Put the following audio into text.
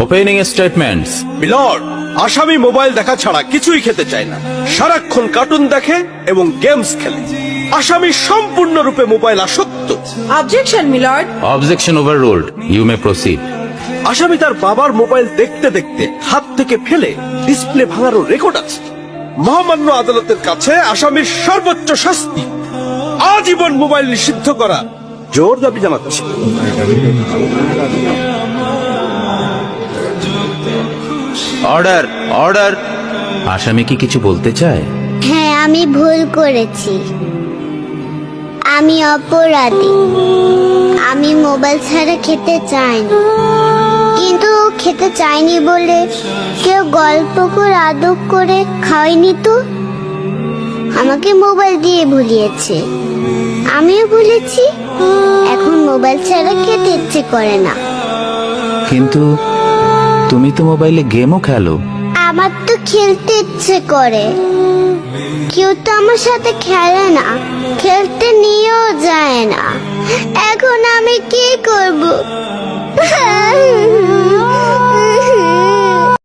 Opening statements. Milord, আসামি mobile দেখা ছাড়া কিছুই খেতে চায় না, সারাক্ষণ কার্টুন দেখে এবং গেমস খেলে। আসামি সম্পূর্ণরূপে মোবাইল আসক্ত। Objection milord. Objection overruled, you may proceed. আসামি তার বাবার মোবাইল দেখতে দেখতে হাত থেকে ফেলে ডিসপ্লে ভাঙারও রেকর্ড আছে। মহামান্য আদালতের কাছে আসামির সর্বোচ্চ শাস্তি আজীবন মোবাইল নিষিদ্ধ করা জোর দাবি জানাচ্ছি। Order, order. আসামি কি কিছু বলতে চায়? হ্যাঁ, আমি ভুল করেছি, আমি অপরাধী। আমি মোবাইল ছাড়া খেতে চাইনি, কিন্তু খেতে চাইনি বলে কেউ গল্প করে আদর করে খাওয়াইনি তো। আমাকে মোবাইল দিয়ে ভুলিয়েছে, আমিও ভুলেছি। এখন মোবাইল ছাড়া খেতে ইচ্ছে করে না। কিন্তু তুমি তো মোবাইলে গেমও খেলো। আমার তো খেলতে ইচ্ছে করে, কেউ তো আমার সাথে খেলে না, খেলতে নিয়েও যায় না। এখন আমি কি করব?